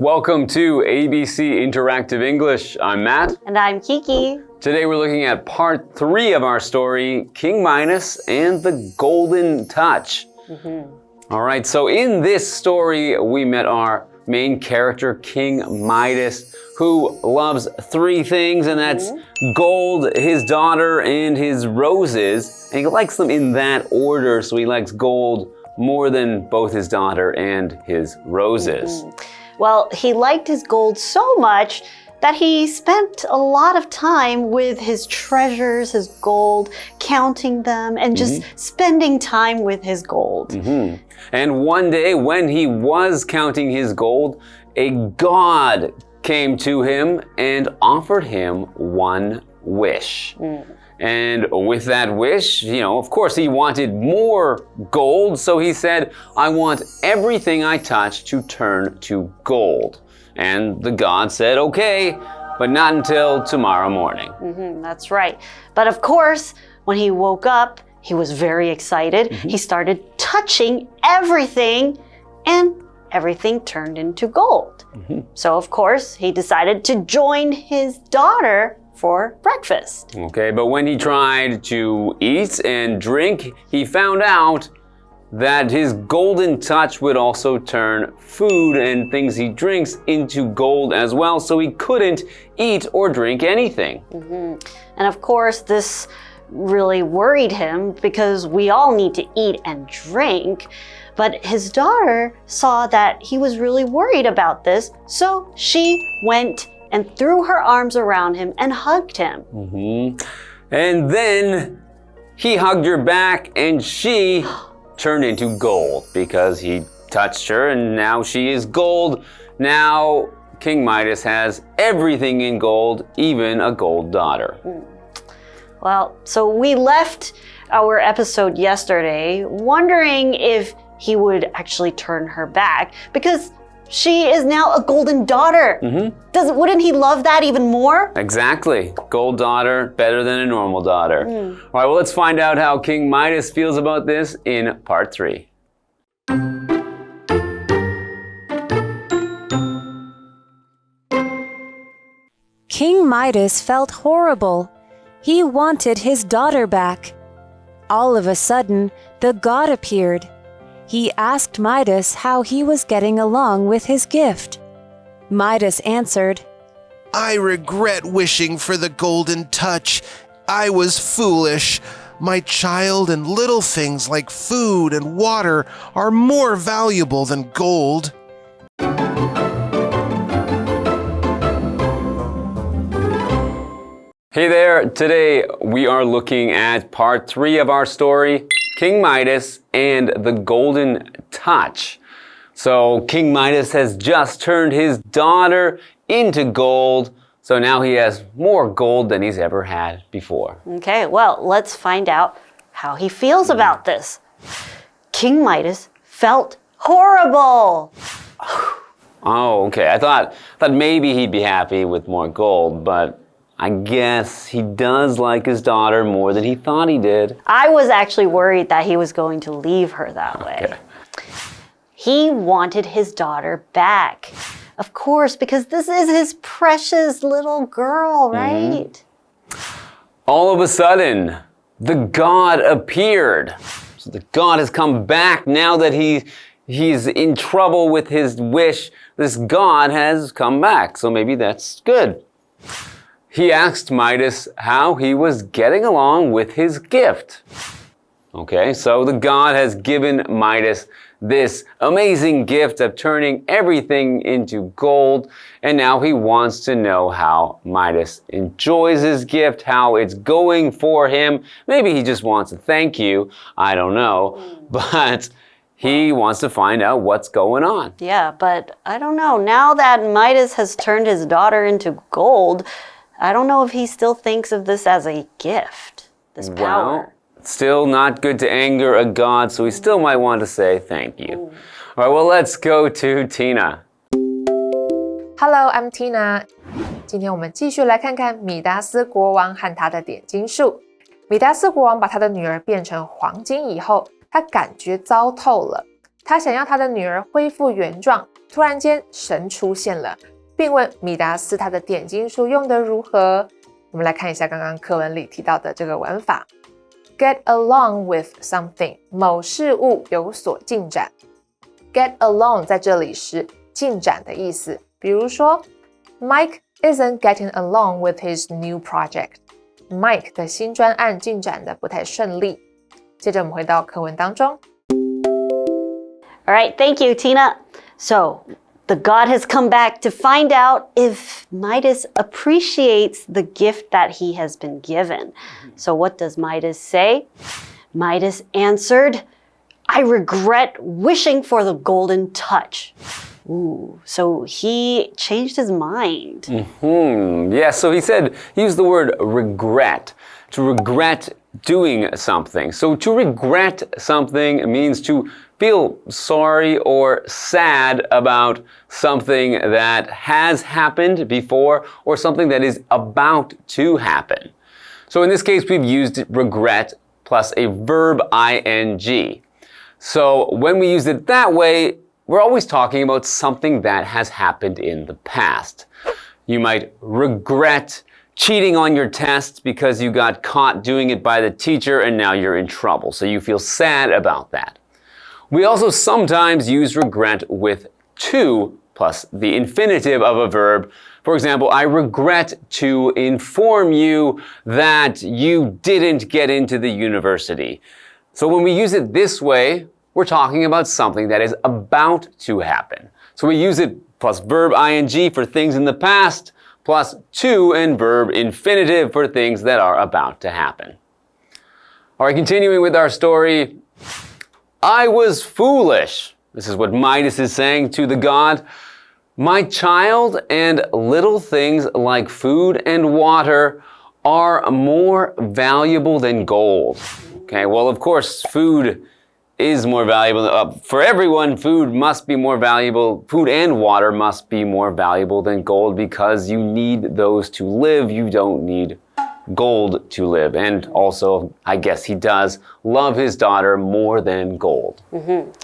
Welcome to ABC Interactive English. I'm Matt. And I'm Kiki. Today we're looking at part 3 of our story, King Midas and the Golden Touch. All right, so in this story, we met our main character, King Midas, who loves 3 things, and that's gold, his daughter, and his roses. And he likes them in that order, so he likes gold more than both his daughter and his roses. Well, he liked his gold so much that he spent a lot of time with his treasures, his gold, counting them, and just spending time with his gold. And one day when he was counting his gold, a god came to him and offered him one wish. And with that wish, of course he wanted more gold, so he said, I want everything I touch to turn to gold. And the god said, okay, but not until tomorrow morning. That's right. But of course, when he woke up, he was very excited. He started touching everything, and everything turned into gold. So of course, he decided to join his daughter for breakfast. Okay, but when he tried to eat and drink, he found out that his golden touch would also turn food and things he drinks into gold as well, so he couldn't eat or drink anything. And of course, this really worried him because we all need to eat and drink. But his daughter saw that he was really worried about this, so she went and threw her arms around him and hugged him. And then he hugged her back and she turned into gold because he touched her and now she is gold. Now King Midas has everything in gold, even a gold daughter. Well, so we left our episode yesterday wondering if he would actually turn her back because she is now a golden daughter. Wouldn't he love that even more? Exactly. Gold daughter, better than a normal daughter. All right, well, let's find out how King Midas feels about this in part 3. King Midas felt horrible. He wanted his daughter back. All of a sudden, the god appeared. He asked Midas how he was getting along with his gift. Midas answered, I regret wishing for the golden touch. I was foolish. My child, and little things like food and water are more valuable than gold. Hey there, today we are looking at part 3 of our story, King Midas and the Golden Touch. So King Midas has just turned his daughter into gold, so now he has more gold than he's ever had before. Okay, well, let's find out how he feels about this. King Midas felt horrible. Oh, okay. I thought maybe he'd be happy with more gold, but I guess he does like his daughter more than he thought he did. I was actually worried that he was going to leave her that way. He wanted his daughter back. Of course, because this is his precious little girl, right? All of a sudden, the god appeared. So the god has come back now that he's in trouble with his wish. This god has come back, so maybe that's good. He asked Midas how he was getting along with his gift. Okay, so the god has given Midas this amazing gift of turning everything into gold, and now he wants to know how Midas enjoys his gift, how it's going for him. Maybe he just wants a thank you, I don't know, but he wants to find out what's going on. Yeah, but I don't know. Now that Midas has turned his daughter into gold, I don't know if he still thinks of this as a gift, this power. Well, still not good to anger a god, so he still might want to say thank you. All right, well, let's go to Tina. Hello, I'm Tina. 今天我们继续来看看米达斯国王和他的点金术。米达斯国王把他的女儿变成黄金以后，他感觉糟透了。他想要他的女儿恢复原状，突然间神出现了，并问米达斯他的点金术用得如何。我们来看一下刚刚课文里提到的这个文法 Get along with something 某事物有所进展。 Get along 在这里是进展的意思，比如说 Mike isn't getting along with his new project. Mike 的新专案进展得不太顺利。接着我们回到课文当中。All right, thank you, Tina. So, the god has come back to find out if Midas appreciates the gift that he has been given. So, what does Midas say? Midas answered, I regret wishing for the golden touch. Ooh, so he changed his mind. Yeah, so he used the word regret, to regret doing something. So to regret something means to feel sorry or sad about something that has happened before or something that is about to happen. So in this case, we've used regret plus a verb ing. So when we use it that way, we're always talking about something that has happened in the past. You might regret cheating on your test because you got caught doing it by the teacher and now you're in trouble. So you feel sad about that. We also sometimes use regret with to plus the infinitive of a verb. For example, I regret to inform you that you didn't get into the university. So when we use it this way, we're talking about something that is about to happen. So we use it plus verb ing for things in the past, plus to and verb infinitive for things that are about to happen. All right, continuing with our story. I was foolish. This is what Midas is saying to the god. My child, and little things like food and water are more valuable than gold. Okay, well, of course, food is more valuable. For everyone, food must be more valuable. Food and water must be more valuable than gold because you need those to live. You don't need gold to live. And also, I guess he does love his daughter more than gold.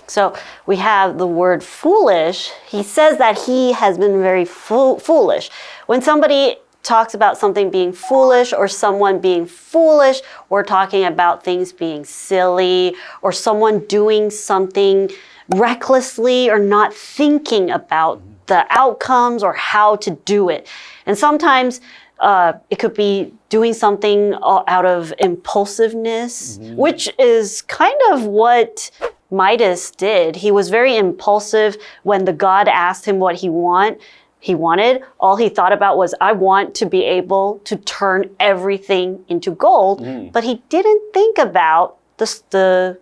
So we have the word foolish. He says that he has been very foolish. When somebody talks about something being foolish or someone being foolish, we're talking about things being silly or someone doing something recklessly or not thinking about the outcomes or how to do it. And sometimes it could be doing something out of impulsiveness, which is kind of what Midas did. He was very impulsive when the god asked him what he wanted. All he thought about was, I want to be able to turn everything into gold. But he didn't think about the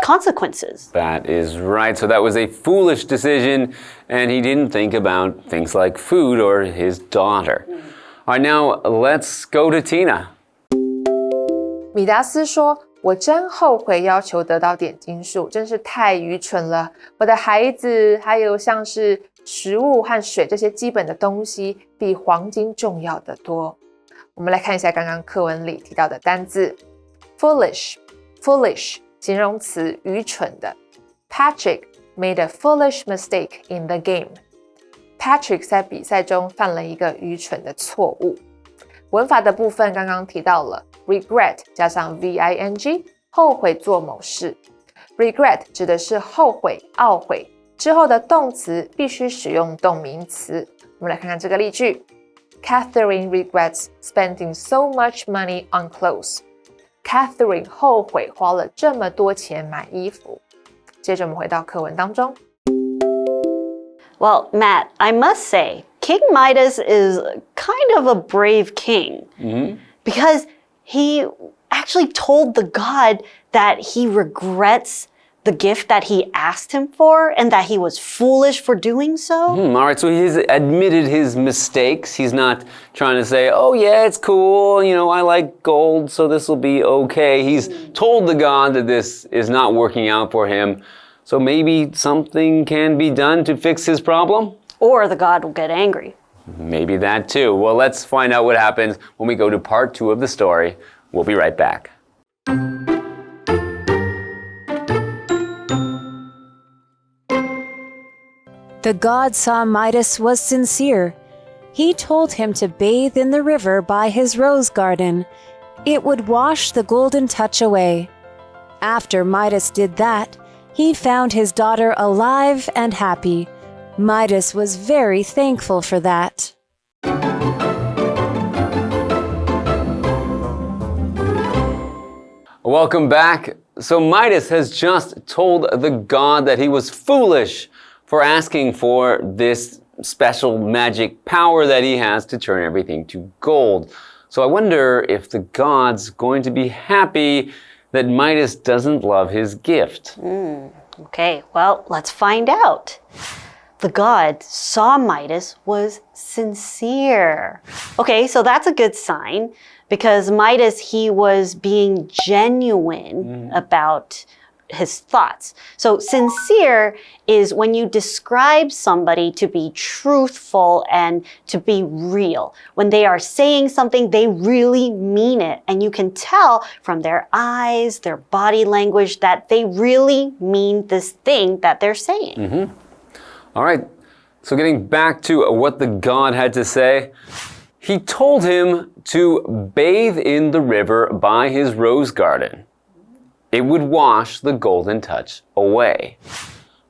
consequences. That is right. So that was a foolish decision, and he didn't think about things like food or his daughter. All right, now let's go to Tina. 米达斯说，我真后悔要求得到点金术，真是太愚蠢了。我的孩子，还有像是食物和水这些基本的东西，比黄金重要得多。我们来看一下刚刚课文里提到的单字 foolish 形容词，愚蠢的。Patrick made a foolish mistake in the game.Patrick 在比赛中犯了一个愚蠢的错误。文法的部分刚刚提到了 regret 加上 VING 后悔做某事。regret 指的是后悔、懊悔，之后的动词必须使用动名词。我们来看看这个例句 Catherine regrets spending so much money on clothes. Catherine 后悔花了这么多钱买衣服。接着我们回到课文当中。Well, Matt, I must say, King Midas is kind of a brave king because he actually told the god that he regrets the gift that he asked him for and that he was foolish for doing so. All right, so he's admitted his mistakes. He's not trying to say, oh yeah, it's cool, I like gold, so this will be okay. He's told the god that this is not working out for him. So maybe something can be done to fix his problem? Or the god will get angry. Maybe that too. Well, let's find out what happens when we go to part 2 of the story. We'll be right back. The god saw Midas was sincere. He told him to bathe in the river by his rose garden. It would wash the golden touch away. After Midas did that, he found his daughter alive and happy. Midas was very thankful for that. Welcome back. So Midas has just told the god that he was foolish for asking for this special magic power that he has to turn everything to gold. So I wonder if the god's going to be happy that Midas doesn't love his gift. Okay, well, let's find out. The god saw Midas was sincere. Okay, so that's a good sign because Midas, he was being genuine about his thoughts. So sincere is when you describe somebody to be truthful and to be real. When they are saying something, they really mean it. And you can tell from their eyes, their body language, that they really mean this thing that they're saying. All right, so getting back to what the god had to say, he told him to bathe in the river by his rose garden. It would wash the golden touch away.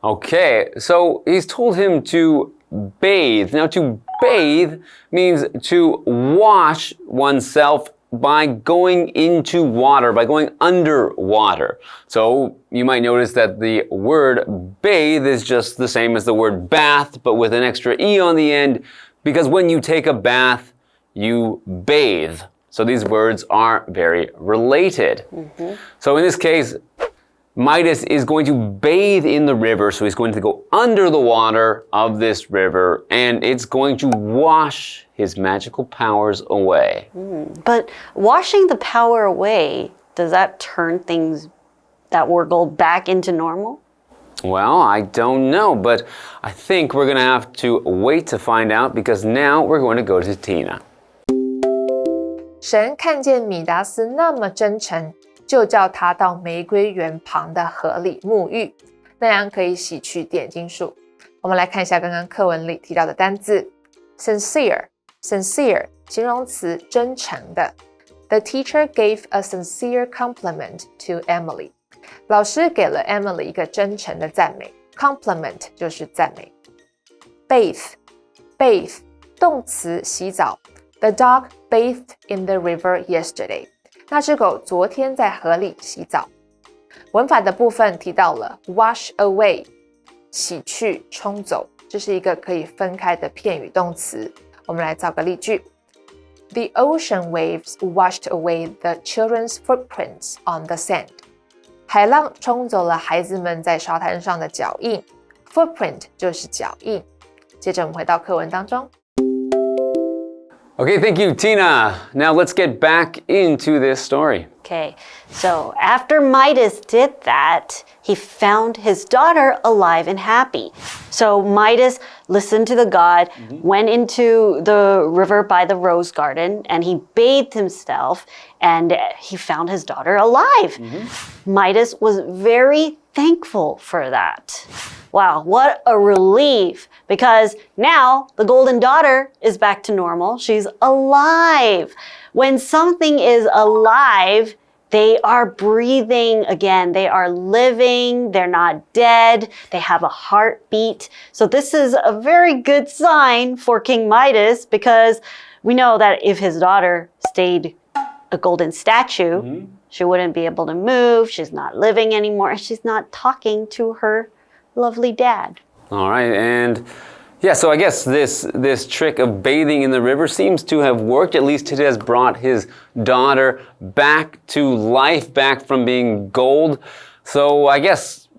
Okay, so he's told him to bathe. Now, to bathe means to wash oneself by going into water, by going underwater. So you might notice that the word bathe is just the same as the word bath, but with an extra E on the end, because when you take a bath, you bathe. So these words are very related. So in this case, Midas is going to bathe in the river, so he's going to go under the water of this river, and it's going to wash his magical powers away. But washing the power away, does that turn things that were gold back into normal? Well, I don't know, but I think we're going to have to wait to find out because now we're going to go to Tina. 神看见米达斯那么真诚，就叫他到玫瑰园旁的河里沐浴，那样可以洗去点金术。我们来看一下刚刚课文里提到的单字 sincere 形容词真诚的。The teacher gave a sincere compliment to Emily. 老师给了 Emily 一个真诚的赞美 compliment 就是赞美。bathe 动词洗澡。The dog bathed in the river yesterday. 那只狗昨天在河里洗澡。文法的部分提到了 wash away 洗去冲走，这是一个可以分开的片语动词。我们来造个例句。The ocean waves washed away the children's footprints on the sand. 海浪冲走了孩子们在沙滩上的脚印。Footprint 就是脚印。接着我们回到课文当中。Okay, thank you, Tina. Now let's get back into this story. Okay, so after Midas did that, he found his daughter alive and happy. So Midas listened to the god, went into the river by the rose garden, and he bathed himself, and he found his daughter alive. Midas was very thankful for that. Wow, what a relief, because now the golden daughter is back to normal. She's alive. When something is alive, they are breathing again. They are living. They're not dead. They have a heartbeat. So this is a very good sign for King Midas because we know that if his daughter stayed a golden statue, she wouldn't be able to move. She's not living anymore. She's not talking to her lovely dad. All right, and yeah, so I guess this trick of bathing in the river seems to have worked. At least it has brought his daughter back to life, back from being gold. So I guess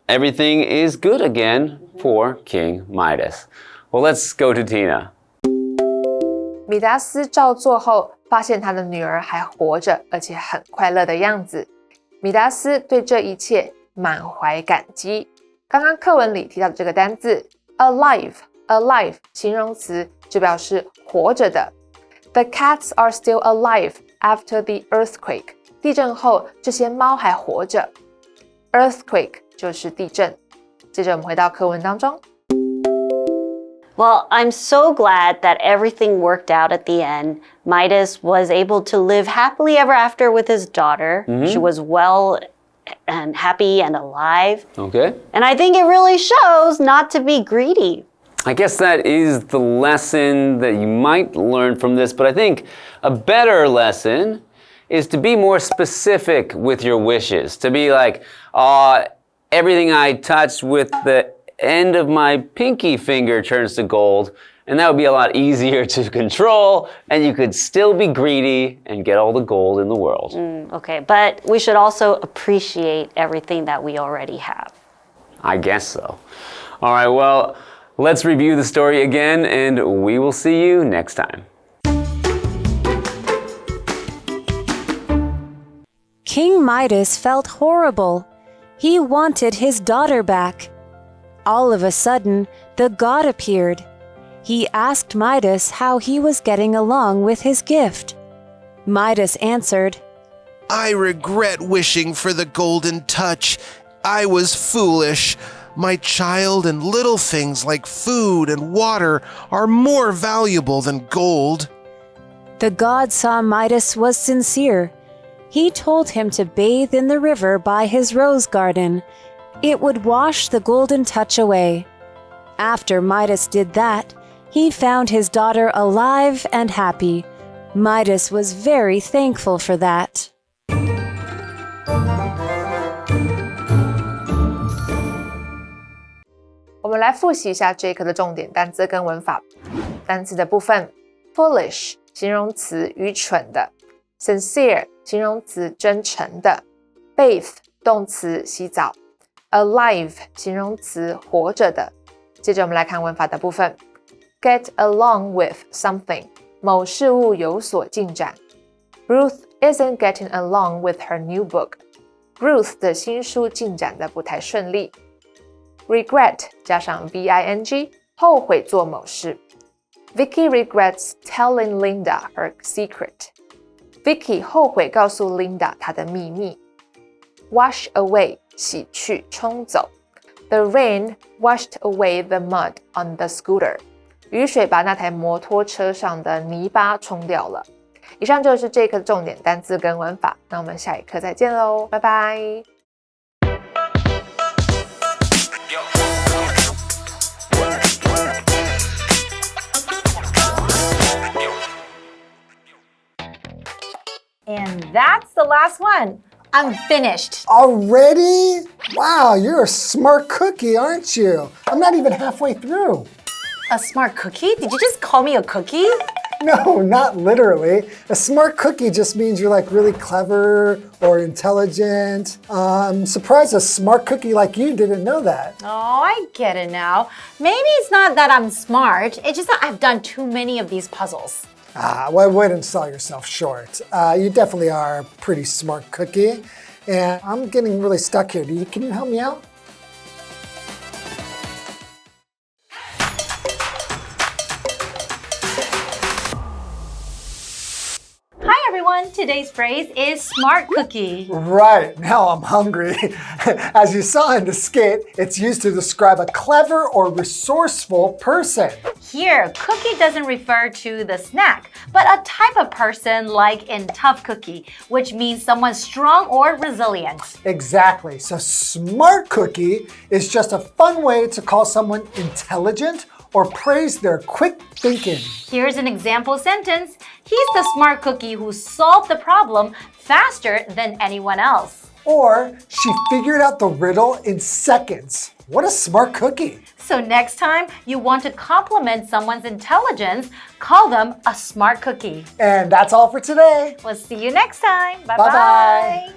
everything is good again for King Midas. Well, let's go to Tina. 米达斯照做后，发现他的女儿还活着，而且很快乐的样子。米达斯对这一切满怀感激。刚刚课文里提到的这个单字 alive 形容词，就表示活着的。The cats are still alive after the earthquake. 地震后，这些猫还活着。Earthquake 就是地震。接着我们回到课文当中。Well, I'm so glad that everything worked out at the end. Midas was able to live happily ever after with his daughter. She was well and happy and alive. Okay. And I think it really shows not to be greedy. I guess that is the lesson that you might learn from this, but I think a better lesson is to be more specific with your wishes. To be like, everything I touch with the end of my pinky finger turns to gold, and that would be a lot easier to control, and you could still be greedy and get all the gold in the world. Okay, but we should also appreciate everything that we already have. I guess so. All right, well, let's review the story again, and we will see you next time. King Midas felt horrible. He wanted his daughter back. All of a sudden, the god appeared. He asked Midas how he was getting along with his gift. Midas answered, I regret wishing for the golden touch. I was foolish. My child, and little things like food and water are more valuable than gold. The god saw Midas was sincere. He told him to bathe in the river by his rose garden. It would wash the golden touch away. After Midas did that, he found his daughter alive and happy. Midas was very thankful for that. 我们来复习一下这一课的重点单词跟文法。单词的部分 ，foolish 形容词愚蠢的 ，sincere 形容词真诚的 ，bathe 动词洗澡 ，alive 形容词活着的。接着我们来看文法的部分 ，get along with something 某事物有所进展。Ruth isn't getting along with her new book. Ruth 的新书进展得不太顺利。Regret 加上 V-I-N-G 后悔做某事。Vicky regrets telling Linda her secret. Vicky 后悔告诉 Linda 她的秘密。Wash away 洗去冲走。The rain washed away the mud on the scooter. 雨水把那台摩托车上的泥巴冲掉了。以上就是这一课的重点单字跟文法，那我们下一课再见喽，拜拜。And that's the last one. I'm finished. Already? Wow, you're a smart cookie, aren't you? I'm not even halfway through. A smart cookie? Did you just call me a cookie? No, not literally. A smart cookie just means you're like really clever or intelligent. I'm surprised a smart cookie like you didn't know that. Oh, I get it now. Maybe it's not that I'm smart. It's just that I've done too many of these puzzles. Well, I wouldn't sell yourself short. You definitely are a pretty smart cookie. And I'm getting really stuck here. Can you help me out? Hi everyone, today's phrase is smart cookie. Right, now I'm hungry. As you saw in the skit, it's used to describe a clever or resourceful person. Here, cookie doesn't refer to the snack, but a type of person like in tough cookie, which means someone strong or resilient. Exactly, so smart cookie is just a fun way to call someone intelligent or praise their quick thinking. Here's an example sentence. He's the smart cookie who solved the problem faster than anyone else. Or she figured out the riddle in seconds. What a smart cookie. So next time you want to compliment someone's intelligence, call them a smart cookie. And that's all for today. We'll see you next time. Bye-bye. Bye-bye.